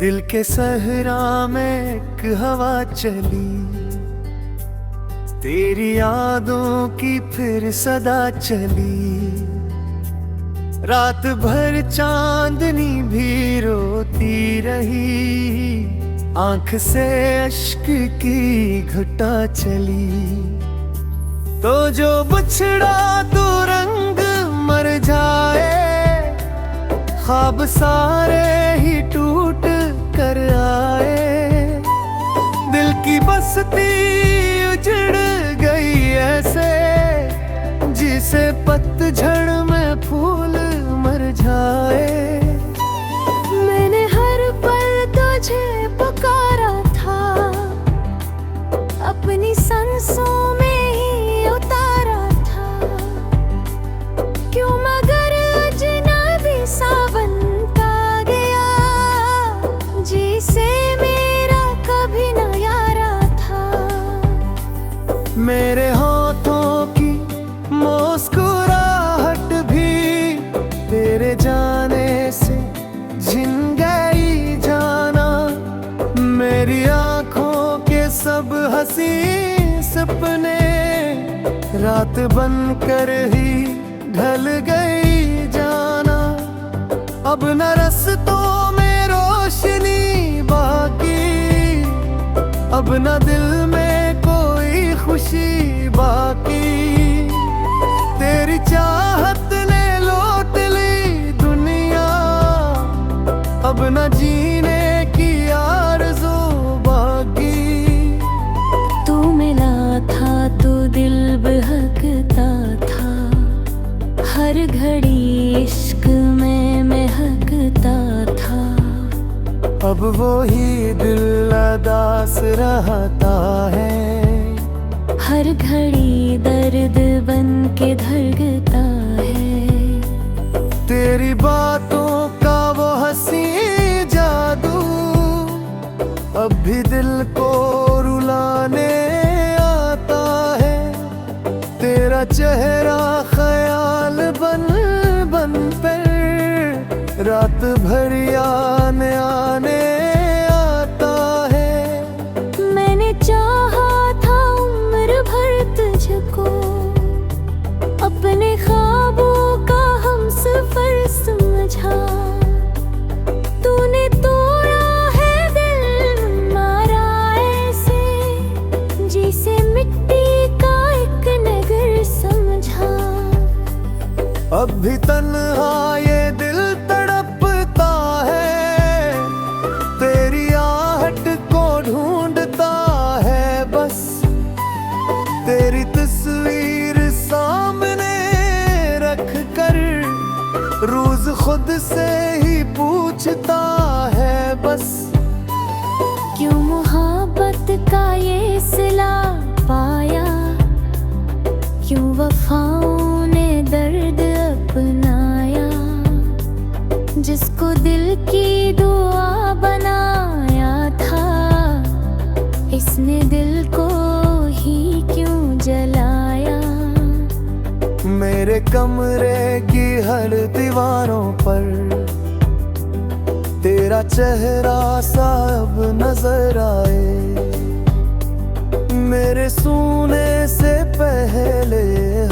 दिल के सहरा में एक हवा चली, तेरी यादों की फिर सदा चली। रात भर चांदनी भी रोती रही, आंख से अश्क की घटा चली। तो जो बिछड़ा तो रंग मर जाए, ख्वाब सारे ही टूट कर आए। दिल की बस्ती उजड़ गई ऐसे, जिसे पतझड़ में फूल मर जाए। मैंने हर पल तुझे पुकारा था, अपनी सांसों में ही उतारा था। क्यों मगर अजनबी सा बनता गया, जिसे मेरा कभी न यारा था। मेरे होठों की मुस्कुराहट भी तेरे जाने से छिन गई जाना। मेरी आंखों के सब हंसी सपने रात बन कर ही ढल गई जाना। अब न रास्तों में रोशनी बाकी, अब न दिल में कोई खुशी बाकी। तेरी चाहत ने लौट ली दुनिया, अब न जीने की आरज़ू बाकी। तू मिला था तो दिल बहकता था, हर घड़ी इश्क में महकता था। अब वो ही दिल अदास रहता है, हर घड़ी दर्द बन के धड़कता है। तेरी बातों का वो हंसी जादू अब भी दिल को रुलाने आता है। तेरा चेहरा ख्याल बन बन पर रात भर आने आने आता है। मैंने चाहा था उम्र भर तुझको, अपने ख्वाबों का हमसफर समझा। तूने तोड़ा है दिल हमारा ऐसे, जिसे मिट्टी का एक नगर समझा। अब भी तन्हा ये दिल तड़पता है, तेरी आहट को ढूंढता है बस। तेरी तस्वीर सामने रख कर रोज खुद से ही पूछता है बस। क्यों मोहब्बत का ये सिला पाया, क्यों वफाओं ने दर्द अपनाया। जिसको दिल की दुआ बनाया था, इसने दिल को ही क्यों जलाया। मेरे कमरे की हर दीवारों पर तेरा चेहरा साब नजर आए। मेरे सोने से पहले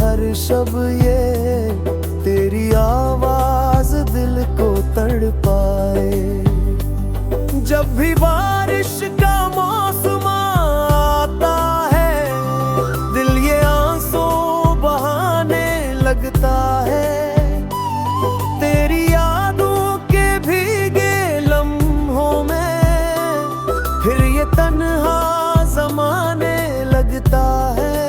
हर शब ये तेरी आवाज दिल को तड़पाए। जब भी बारिश का मौसम आता है, दिल ये आंसू बहाने लगता है। तेरी यादों के भीगे लम्हों में फिर ये तन्हा ज़माने लगता है।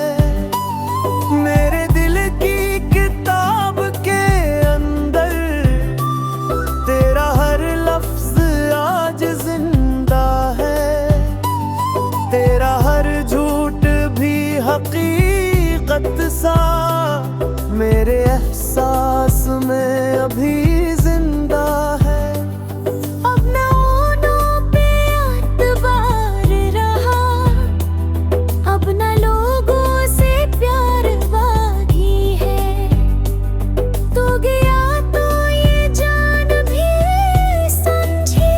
मेरे दिल की किताब के अंदर तेरा हर लफ्ज आज जिंदा है। तेरा हर झूठ भी हकीकत सा मेरे एहसास में अभी जिंदा है। अब न ओनों पे एतबार रहा, अब न लोगों से प्यार बाकी है। तू गया तो ये जान भी समझी,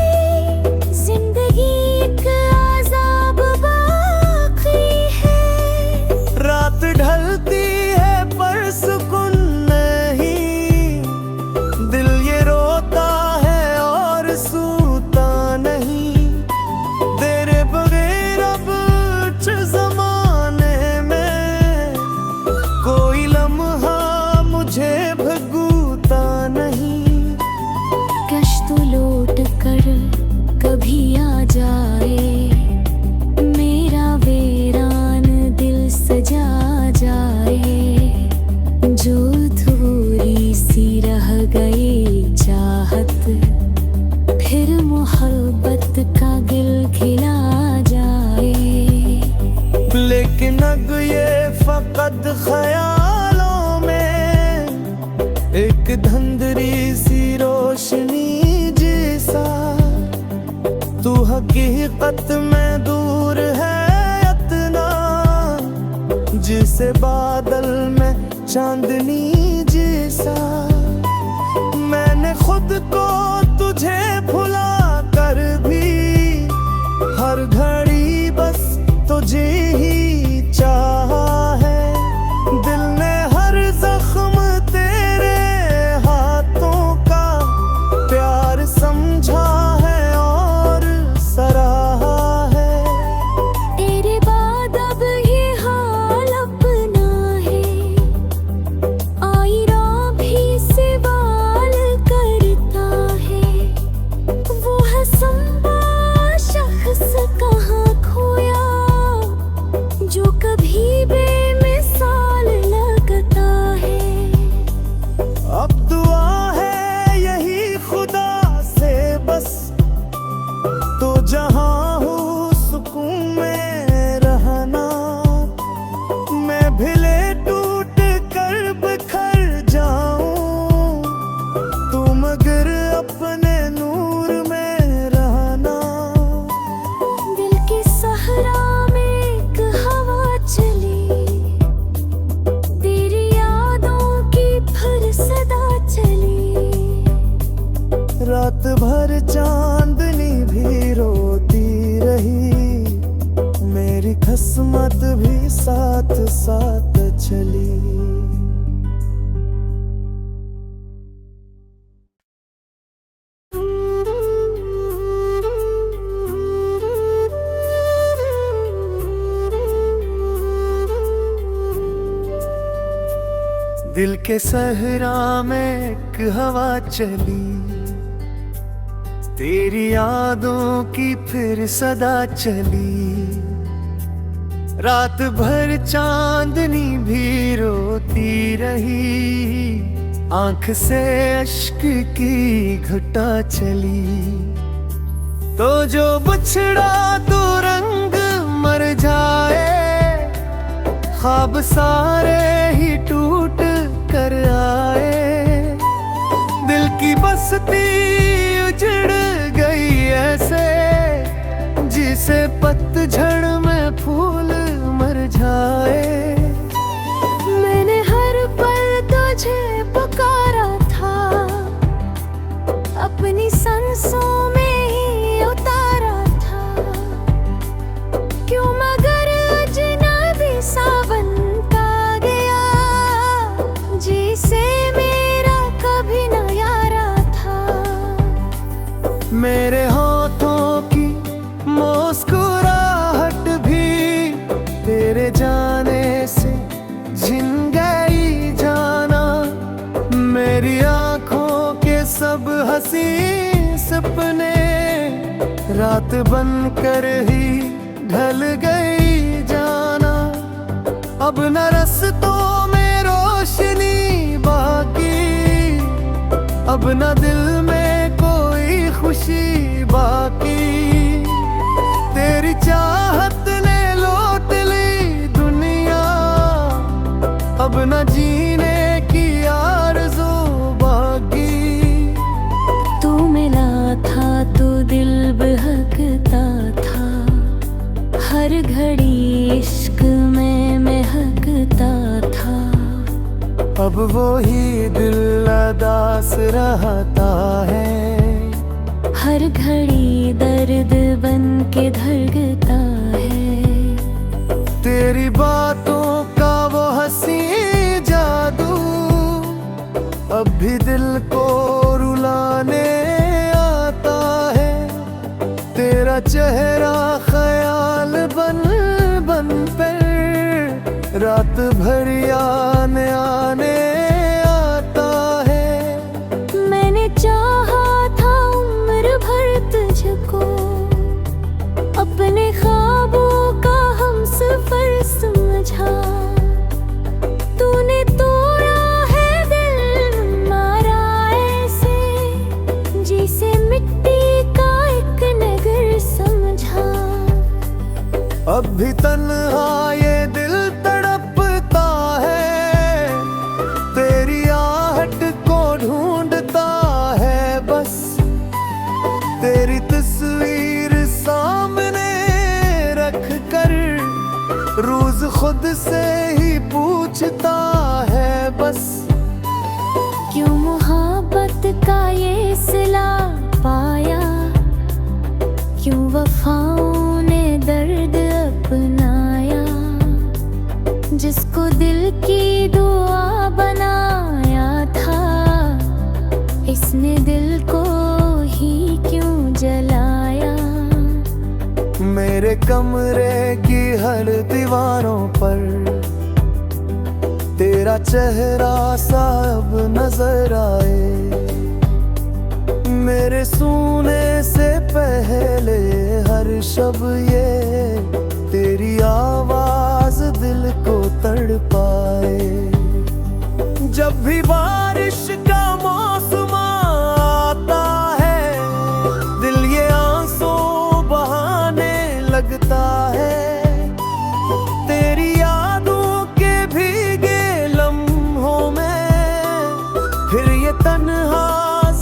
बेकद ख्यालों में एक धंधरी सी रोशनी जैसा, तू हकीकत में दूर है इतना, जिसे बादल में चांदनी जैसा। मैंने खुद को तुझे भुला कर भी हर घड़ी बस तुझे ही चाहा है। दिल ने हर जख्म तेरे हाथों का प्यार समझा है और सराहा है। तेरे बाद अब ये हाल अपना है, आईना भी सवाल करता है। वो हंसुआ शख्स कहाँ खोया, जो कभी बेमिसाल लगता है। अब दुआ है यही खुदा से बस, तो जहाँ हूँ सुकून में रहना। मैं भिले टूट कर बिखर जाऊं, तू मगर अपने नूर में रहना। दिल के सहरा में एक हवा चली, तेरी यादों की फिर सदा चली। रात भर चांदनी भी रोती रही, मेरी किस्मत भी साथ साथ चली। दिल के सहरा में एक हवा चली, तेरी यादों की फिर सदा चली। रात भर चांदनी भी रोती रही, आंख से अश्क की घटा चली। तो जो बिछड़ा तो रंग मर जाए, ख्वाब सारे ही टूट कर आए। दिल की बस्ती उजड़ गई ऐसे, जिसे पतझड़ में फूल मर जाए। मैंने हर पल तुझे पुकारा था, अपनी सांसों में ही उतारा था। क्यों मगर अजनबी सा बनता गया, जिसे मेरा कभी न यारा था। मेरे होठों की मुस्कुराहट भी तेरे जाने से झिन गई जाना। मेरी आंखों के सब हंसी सपने रात बन कर ही ढल गई जाना। अब न रस्तों में रोशनी बाकी, अब न दिल में कोई खुशी बाकी। तेरी चाहत ने लौट ली दुनिया, अब न जीने की आरज़ू बाकी। तू मिला था तो दिल बहकता था, हर घड़ी इश्क में महकता था। अब वो ही दिल उदास रहता है, हर घड़ी दर्द बन के धड़कता है। तेरी बातों का वो हंसी जादू अब भी दिल को रुलाने आता है। तेरा चेहरा ख्याल बन बन पर रात भर आने आने आता है। मैंने चाहा था उम्र भर तुझको, अपने ख्वाबों का हम सफर समझा। तूने तोड़ा है दिल हमारा ऐसे, जिसे मिट्टी का एक नगर समझा। अब भी तन्हा ये दिल तड़पता रोज खुद से ही पूछता है बस, क्यों मोहब्बत का ये सिला पाया, क्यों वफाओं ने दर्द अपनाया। जिसको दिल की दुआ बनाया था, इसने दिल को ही क्यों जलाया। मेरे कमरे की हर दीवारों पर तेरा चेहरा सा अब नजर आए। मेरे सूने से पहले हर शब ये तेरी आवाज दिल को तड़पाए। जब भी बारिश का मौसम आता है, दिल ये आंसू बहाने लगता है। तेरी यादों के भीगे लम्हों में फिर ये तन्हा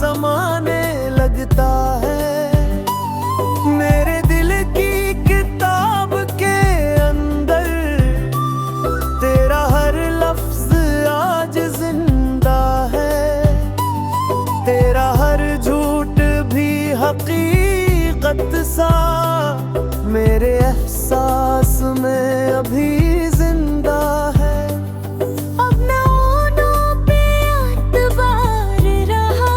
ज़माने लगता है। मेरे दिल की किताब के अंदर तेरा हर लफ्ज आज जिंदा है। तेरा हर झूठ भी हकीकत सा मेरे एहसास में अभी जिंदा है। अब न ओनों पे एतबार रहा,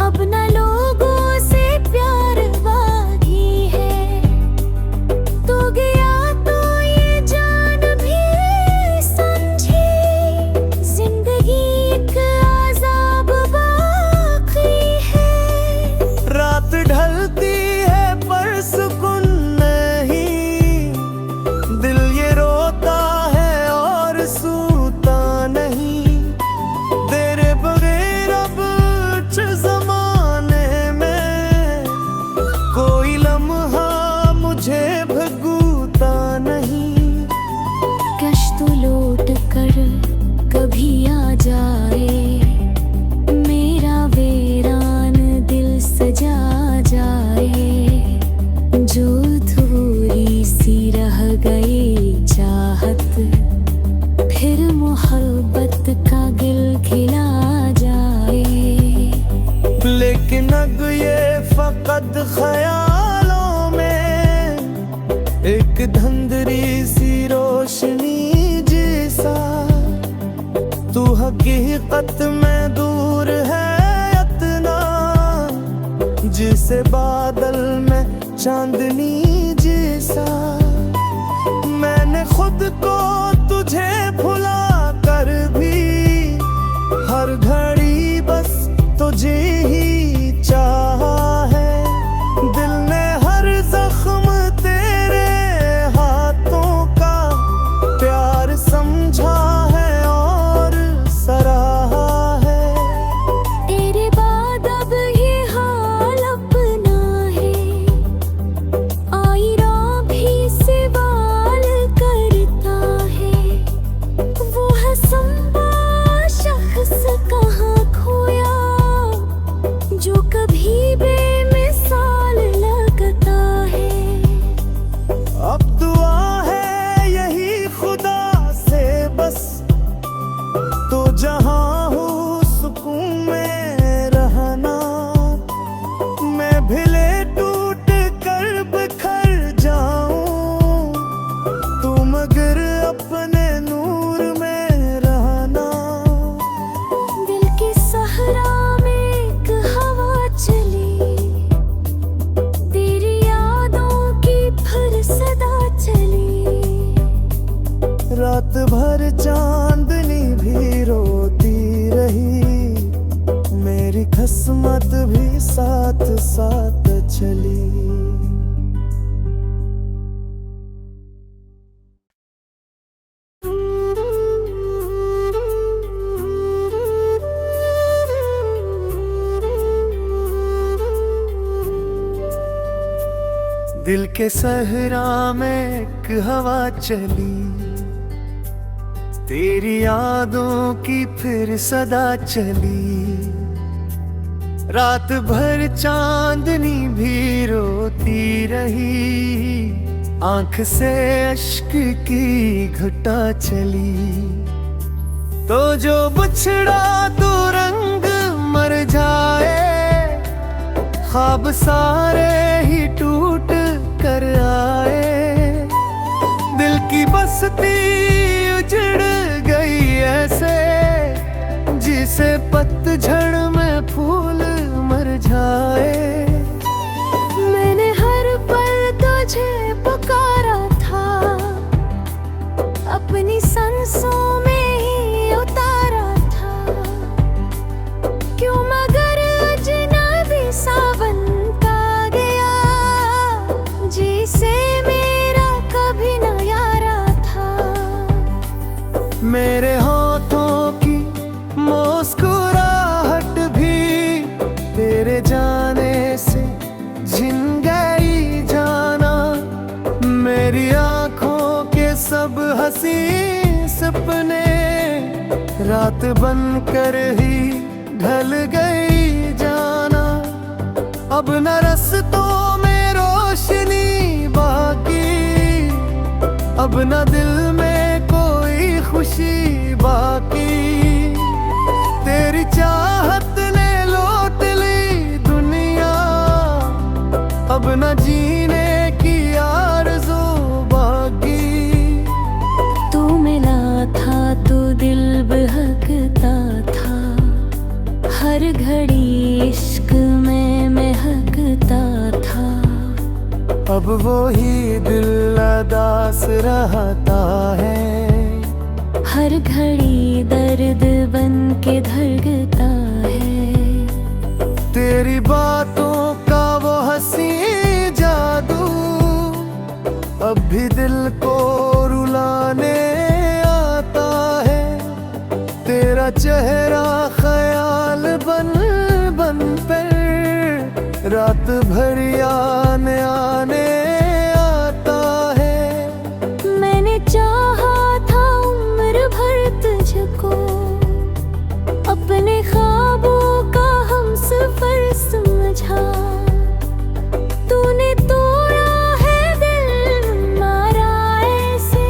अब न लोगों से प्यार बाकी है। तू गया तो ये जान भी समझी, जिंदगी एक अज़ाब बाकी है। रात ढलती है पर सुकून नहीं, दिल ये रोता है और सूता नहीं। तेरे बगैर अब कुछ ज़माने में कोई लम्हा मुझे भगूता नहीं। कश्त लौट कर कभी आ जाए, मेरा वीरान दिल सजा जाए। जो थोड़ी सी रह गई चाहत, फिर मोहब्बत का गिल खिला जाए। लेकिन अब ये फकत ख्यालों में एक धंधरी सी रोशनी जैसा। तू हकीकत में दूर है इतना, जिसे बादल में चांदनी जैसा। मैंने खुद को तुझे भुला कर भी हर घड़ी बस तुझे ही चाहा है। दिल ने हर जख्म तेरे हाथों का प्यार समझा है और सराहा है। तेरे बाद अब ये हाल अपना है, आईना भी सवाल करता है। वो हंसता शख्स कहाँ खोया, जो कभी बेमिसाल लगता है। अब दुआ है यही खुदा से बस, तो जहाँ हूँ सुकून में रहना। मैं भिले टूट कर बिखर जाऊं, तू मगर अपने नूर में रहना। दिल के सहरा में एक हवा चली, तेरी यादों की फिर सदा चली। रात भर चांदनी भी रोती रही, मेरी किस्मत भी साथ साथ चली। दिल के सहरा में एक हवा चली, तेरी यादों की फिर सदा चली। रात भर चांदनी भी रोती रही, आंख से अश्क की घटा चली, तो जो बिछड़ा तो रंग मर जाए, ख्वाब सारे ही टूट कर आए। दिल की बस्ती उजड़ गई ऐसे, जिसे पतझड़ में फूल मर जाए। मैंने हर पल तुझे पुकारा था, अपनी सांसों में ही उतारा था। क्यों मगर अजनबी सा बनता गया, जिसे मेरा कभी न यारा था। मेरे होठों की मुस्कुराहट भी तेरे जाने से झिन गई जाना। मेरी आंखों के सब हंसी सपने रात बन कर ही ढल गई जाना। अब न रास्तों में रोशनी बाकी, अब न दिल में कोई खुशी बाकी। तेरी चाहत ने लौट ली दुनिया, अब न जीने की आरज़ू बाकी। तू मिला था तो दिल बहकता था, हर घड़ी इश्क में महकता था। अब वो ही दिल अदास रहता है, हर घड़ी दर्द बन के धड़कता है। तेरी बातों का वो हंसी जादू अब भी दिल को रुलाने आता है। तेरा चेहरा ख्याल बन बन पर रात भर आने आने आता है। मैंने चाहा था उम्र भर तुझको, अपने ख्वाबों का हमसफर समझा। तूने तोड़ा है दिल मारा ऐसे,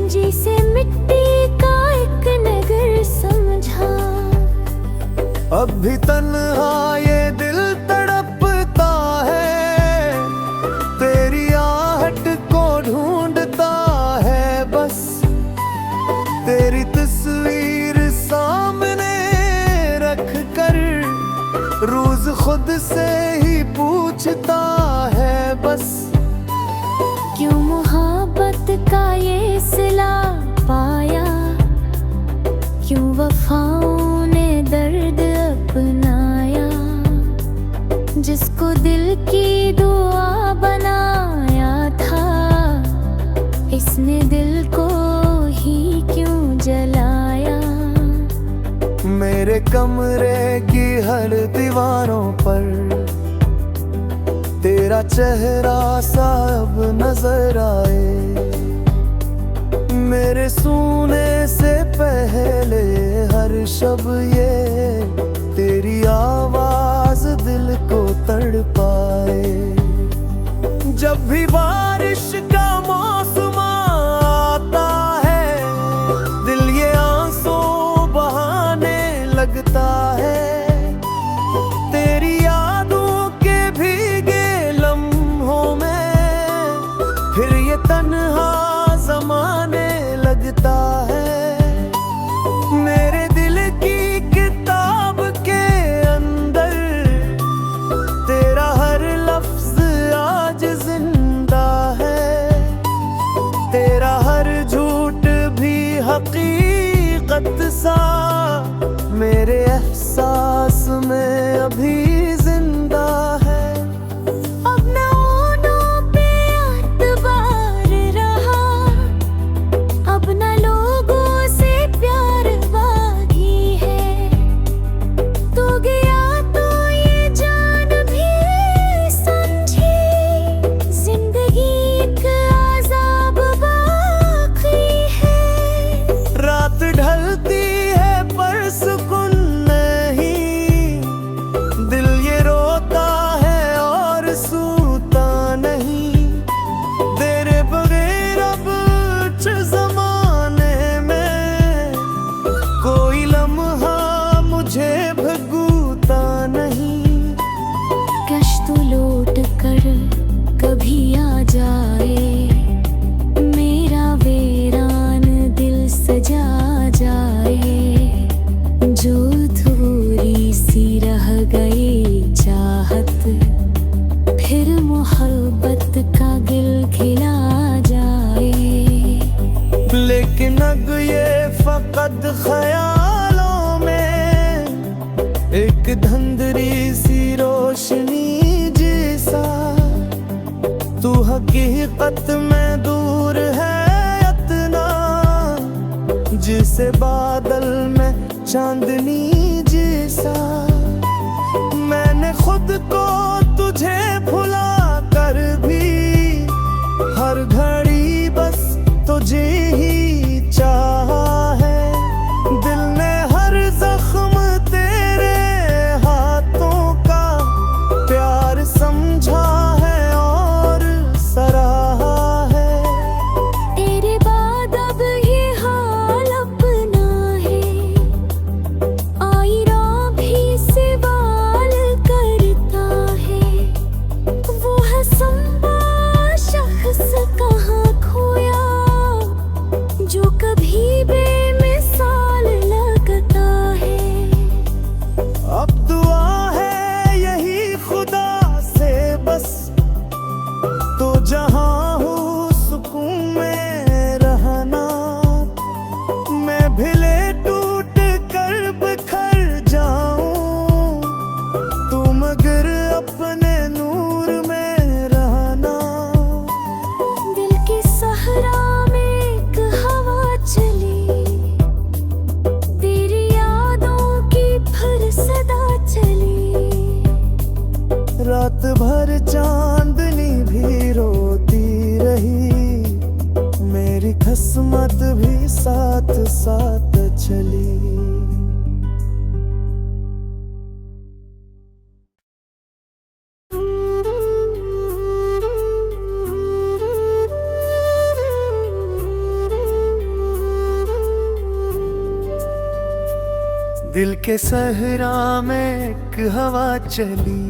जिसे मिट्टी का एक नगर समझा। अब भी तन्हा ये दिल तड़पता है, तेरी आहट को ढूंढता है बस। तेरी तस्वीर सामने रख कर रोज खुद से ही पूछता है बस। क्यों मोहब्बत का ये सिला पाया, क्यों वफाओं ने दर्द अपनाया। जिसको दिल की दुआ बनाया था, इसने दिल को ही क्यों जलाया। मेरे कमरे की हर दीवारों पर तेरा चेहरा सब नजर आए। मेरे सोने से पहले हर शब ये तेरी आवाज दिल को तड़पाए। जब भी बारिश का मौसम आता है, दिल ये आंसू बहाने लगता है। तेरी यादों के भीगे लम्हों में फिर ये तन्हा ज़माने लगता है। मेरे दिल की किताब के अंदर तेरा हर लफ्ज आज जिंदा है। तेरा हर झूठ भी हकीकत सा मेरे एहसास में अभी जिंदा है। अब न ऊँटों पे एतबार रहा, अब न लोगों से प्यार बाकी है। तू गया तो ये जान भी समझी, जिंदगी एक अज़ाब बाकी है। रात ढलती है पर सुकून नहीं, दिल ये बेहद ख्यालों में एक धंधरी सी रोशनी जैसा, तू हकीकत में दूर है इतना, जिसे बादल में चांदनी जैसा। मैंने खुद को तुझे भुला कर भी हर घड़ी बस तुझे ही चाहा है। दिल ने हर जख्म तेरे हाथों का प्यार समझा है और सराहा है। तेरे बाद अब ये हाल अपना है, आईना भी सवाल करता है। वो हंसता शख्स कहाँ खोया, जो कभी बेमिसाल लगता है। अब दुआ है यही खुदा से बस, तो जहाँ हूँ सुकून में रहना। मैं भिले टूट कर बिखर जाऊं, तू मगर अपने नूर में रहना। दिल की सहरा में एक हवा चली, तेरी यादों की फिर सदा चली। रात भर चांदनी भी रोती रही, मेरी किस्मत भी साथ साथ चली। दिल के सहरा में एक हवा चली,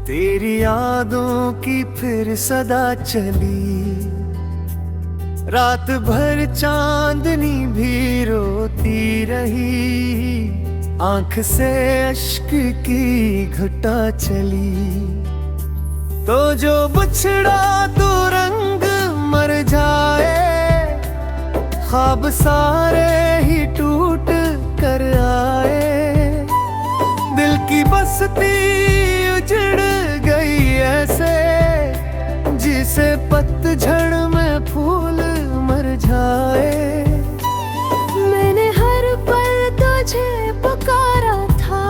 तेरी यादों की फिर सदा चली। रात भर चांदनी भी रोती रही, आंख से अश्क की घटा चली। तो जो बिछड़ा तो रंग मर जाए, ख्वाब सारे ही टूट कर आए। दिल की बस्ती उजड़ गई ऐसे, जिसे पतझड़ में फूल मर जाए। मैंने हर पल तुझे पुकारा था,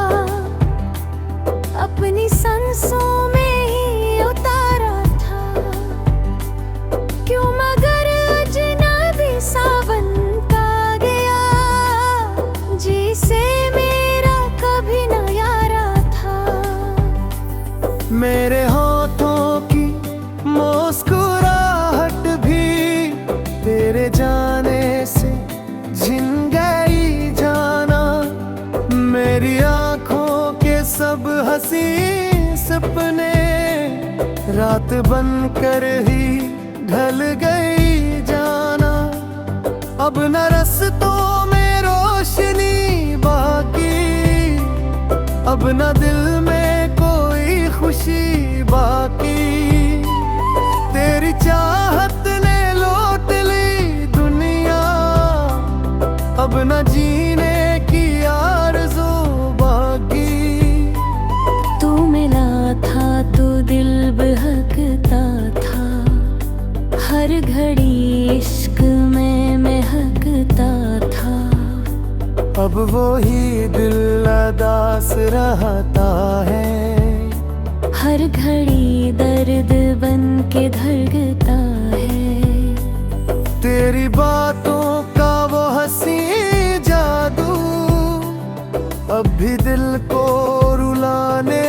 अपनी सांसों में ही उतारा था। क्यों मगर अजनबी सा बनता गया, जिसे मेरा कभी न यारा था। मेरे हाथों की मुस्कुराहट भी तेरे जाने से झिन गई जाना। मेरी आंखों के सब हंसी सपने रात बन कर ही ढल गई जाना। अब न रस्तों में रोशनी बाकी, अब न दिल में कोई खुशी बाकी। तेरी चाहत ने लौट ली दुनिया, अब न जीने की आरज़ू बाकी। तू मिला था तो दिल बहकता था, हर घड़ी इश्क में महकता था। अब वो ही दिल उदास रहता है, हर घड़ी दर्द बन के धड़कता है। तेरी बातों का वो हंसी जादू अब भी दिल को रुलाने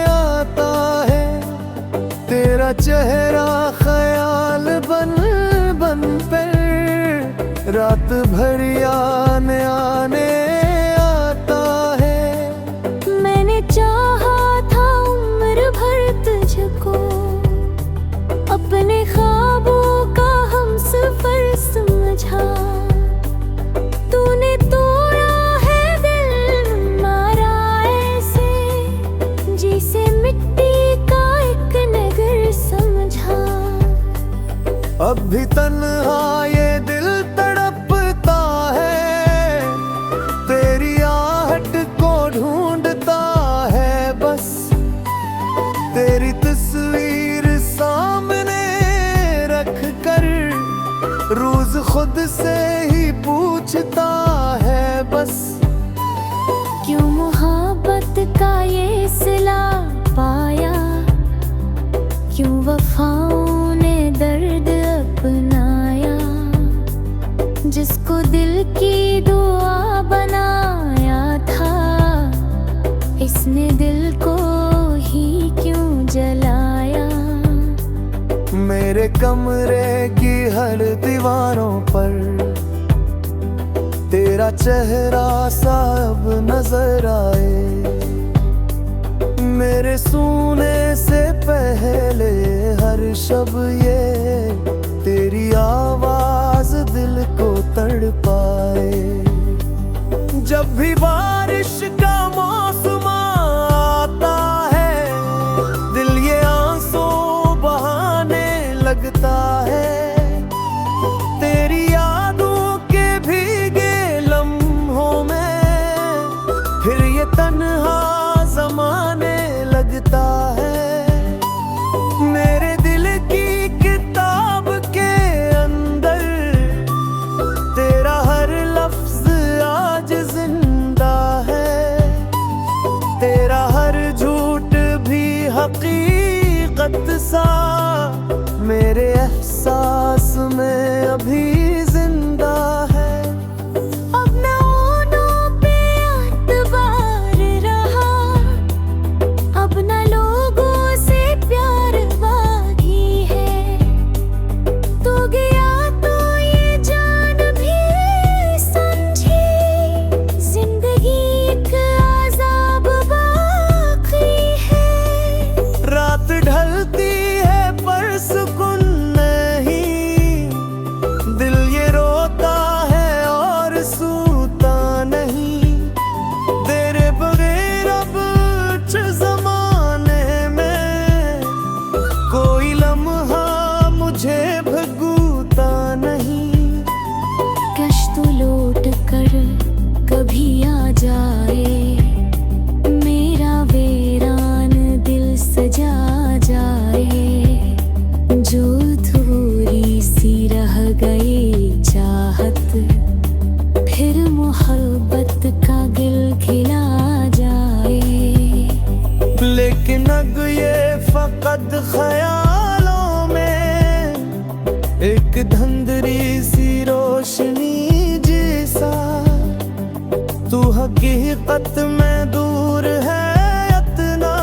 आता है। तेरा चेहरा ख्याल बन बन पर रात भर आने आने आता है। मैंने चाहा था उम्र भर तुझको, अपने ख्वाबों का हमसफर समझा। तूने तोड़ा है दिल हमारा ऐसे, जिसे मिट्टी का एक नगर समझा। अब भी तन्हा ये दिल तड़पता रोज खुद से ही पूछता है बस, क्यों मोहब्बत का ये सिला पाया, क्यों वफाओं ने दर्द अपनाया। जिसको दिल की दुआ बनाया था, इसने दिल को ही क्यों जलाया। मेरे कमरे की हर दीवारों पर तेरा चेहरा सा अब नजर आए। मेरे सोने से पहले हर शब ये तेरी आवाज दिल को तड़पाए। जब भी बारिश का मौसम आता है, दिल ये आंसू बहाने लगता है। तेरी यादों के भीगे लम्हों में फिर ये तन्हा ज़माने लगता है। मेरे दिल की किताब के अंदर तेरा हर लफ्ज आज जिंदा है। तेरा हर झूठ भी हकीकत सा मेरे एहसास में अभी जिंदा है। अब न ओनों पे एतबार रहा, अब न लोगों से प्यार बाकी है। तू गया तो ये जान भी समझी, जिंदगी एक अज़ाब बाकी है। रात ढलती है पर सुकून नहीं, दिल ये रोता है और सूता नहीं। तेरे बगैर अब ज़माने में कोई लम्हा मुझे भगूता नहीं। कश्त लौट कर कभी आ जाए, मेरा वीरान दिल सजा जाए। जो थोड़ी सी रह गई चाहत, फिर मोहब्बत का गिल खिला जाए। लेकिन अब ये फकत ख्यालों में एक धंधरी सी रोशनी जैसा। तू हकीकत में दूर है इतना,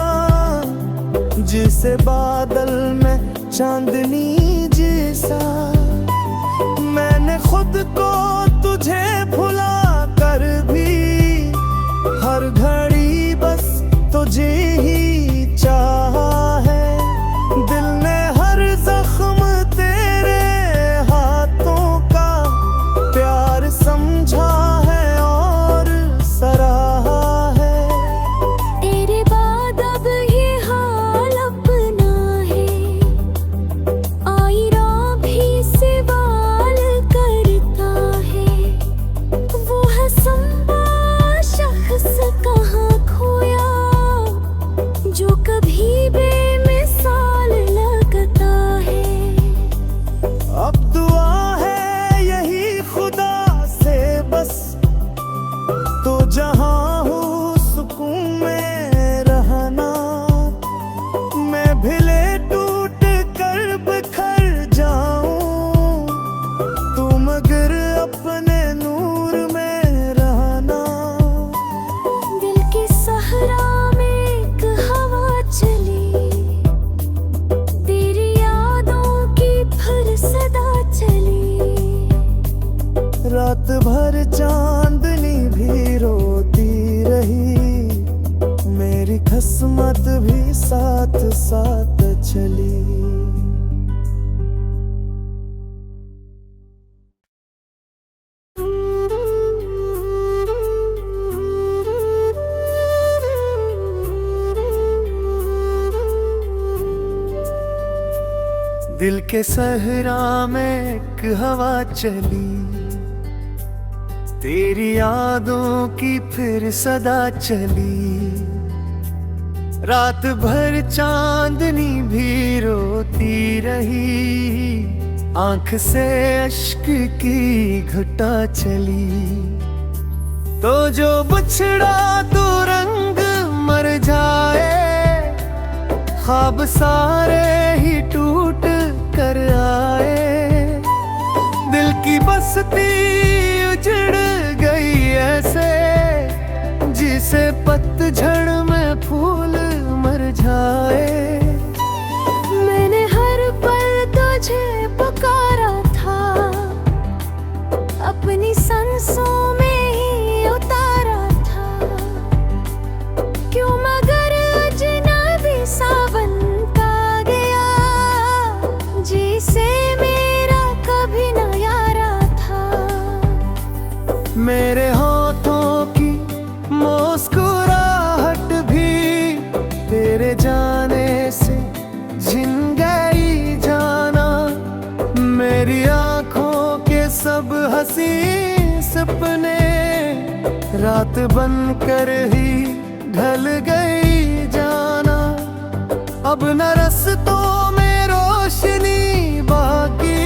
जिसे बादल में चांदनी जैसा। मैंने खुद को तुझे भुला कर भी हर घड़ी बस तुझे ही चाहा है। दिल ने हर जख्म तेरे हाथों का प्यार समझा है और सराहा है। तेरे बाद अब ये हाल अपना है, आईरा भी सवाल करता है। वो हसंबा शख्स कहाँ खोया, जो कभी बेमिसाल लगता है। अब दुआ है यही खुदा से बस, तो जहाँ हो सुकून में रहना। मैं भिले टूट कर बिखर जाऊं, तू मगर अपने नूर में रहना। दिल के सहरा में एक हवा चली, तेरी यादों की फिर सदा चली। रात भर चांदनी भी रोती रही, मेरी किस्मत भी साथ साथ चली। दिल के सहरा में एक हवा चली, तेरी यादों की फिर सदा चली। रात भर चांदनी भी रोती रही, आंख से अश्क की घटा चली, तो जो बिछड़ा तो रंग मर जाए, ख्वाब सारे ही टूट कर आए। दिल की बस्ती उजड़ गई ऐसे, जिसे पतझड़ में फूल मर जाए। मैंने हर पल तुझे पुकारा था, अपनी सांसों में ही उतारा था। क्यों मगर अजनबी सा बनता गया, जिसे मेरा कभी न यारा था। मेरे होठों की मुस्कुराहट भी तेरे जाने से झिन गई जाना। मेरी आंखों के सब हंसी सपने रात बन कर ही ढल गई जाना। अब न रास्तों में रोशनी बाकी,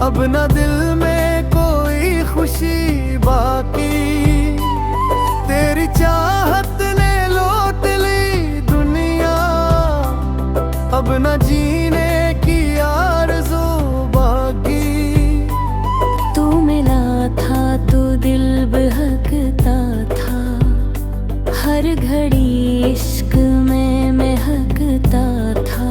अब न दिल में कोई खुशी बाकी। तेरी चाहत ने लौट ली दुनिया, अब न जीने की आरज़ू बाकी। तू मिला था तो दिल बहकता था, हर घड़ी इश्क में महकता था।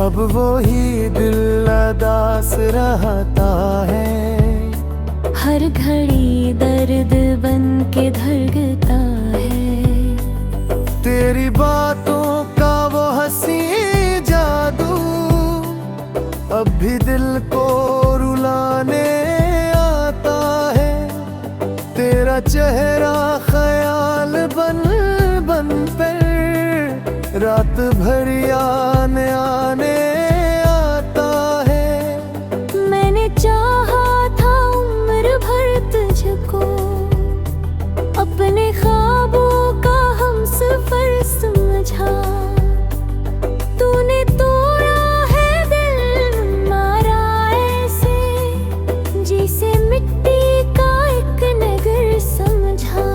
अब वो ही दिल अदास रहता है, हर घड़ी दर्द बन के धड़कता है। तेरी बातों का वो हंसी जादू अब भी दिल को रुलाने आता है। तेरा चेहरा ख्याल बन बन पर रात भर आने आने आता है। मैंने चाहा था उम्र भर तुझको, अपने ख्वाबों का हमसफर समझा। तूने तोड़ा है दिल मारा ऐसे, जिसे मिट्टी का एक नगर समझा।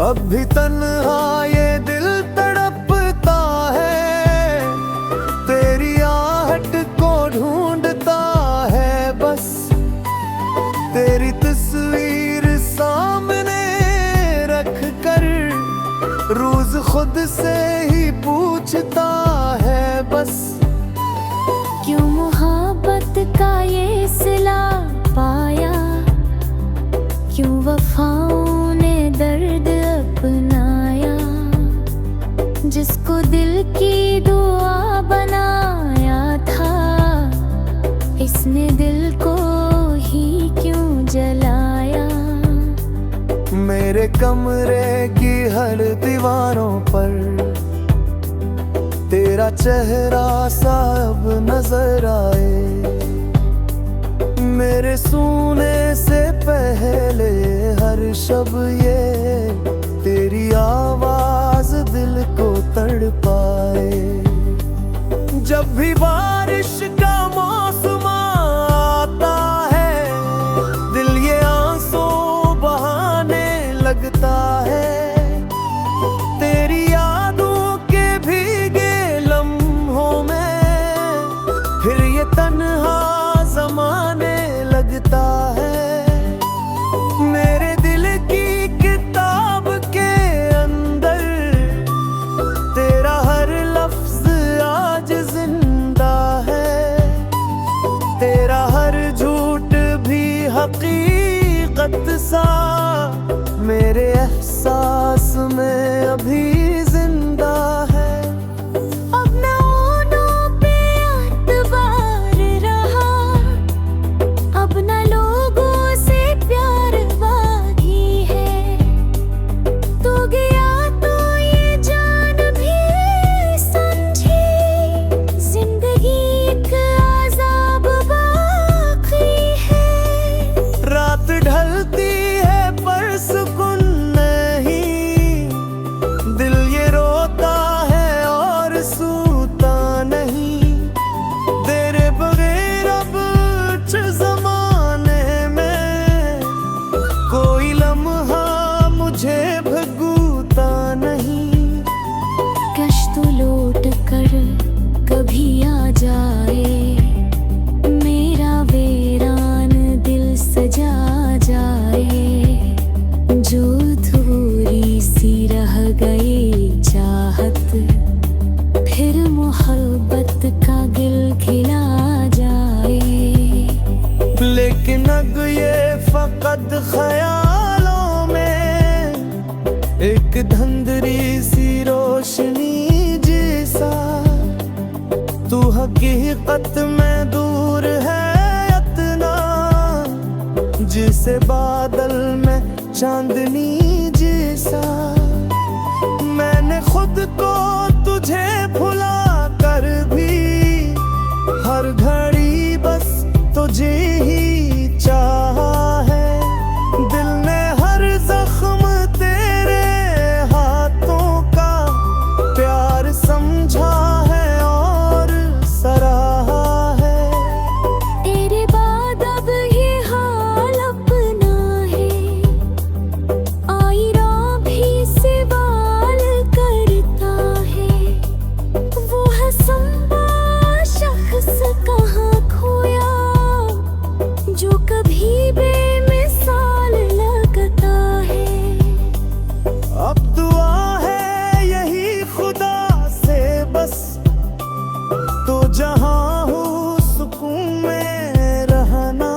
अब भी तन्हा ये दिल तड़पता है, तेरी आहट को ढूंढता है बस। तेरी तस्वीर सामने रख कर रोज खुद से ही पूछता है बस। क्यों मोहब्बत का ये सिला पाया, क्यों वफाओं ने दर्द अपनाया। जिसको दिल की दुआ बनाया था, इसने दिल को ही क्यों जलाया। मेरे कमरे की हर दीवारों पर तेरा चेहरा साब नजर आए। मेरे सूने से पहले हर शब ये तेरी आवाज दिल को तड़पाए। जब भी बारिश का मौसम आता है, दिल ये आंसू बहाने लगता है। तेरी यादों के भीगे लम्हों में फिर ये तन्हा ज़माने लगता है। मेरे दिल की किताब के अंदर तेरा हर लफ्ज आज जिंदा है। तेरा हर झूठ भी हकीकत सा मेरे एहसास में अभी जिंदा है। अब न ओनों पे एतबार रहा, अब न लोगों से प्यार बाकी है। तू गया तो ये जान भी समझी, जिंदगी एक अज़ाब बाकी है। रात ढलती है पर सुकून नहीं, दिल ख्यालों में एक धंधरी सी रोशनी जैसा, तू हकीकत में दूर है इतना, जिसे बादल में चांदनी जैसा। मैंने खुद को तुझे भुला कर भी हर घड़ी बस तुझे ही चाहा है। दिल ने हर जख्म तेरे हाथों का प्यार समझा है और सराहा है। तेरे बाद अब ये हाल अपना है, आईना भी सवाल करता है। वो हंसता शख्स कहाँ खोया, जो कभी बेमिसाल लगता है। अब दुआ है यही खुदा से बस, तो जहाँ हूँ सुकून में रहना।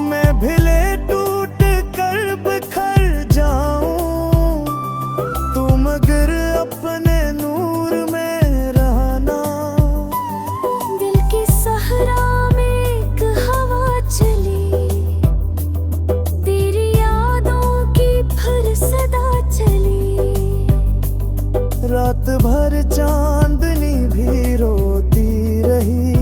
मैं भिले टूट कर बिखर जाऊं, तू मगर अपने नूर में रहना। दिल के सहरा में एक हवा चली, तेरी यादों की फिर सदा चली। रात भर चांदनी भी रोती रही,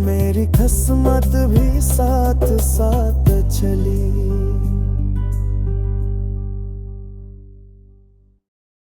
मेरी किस्मत भी साथ साथ चली।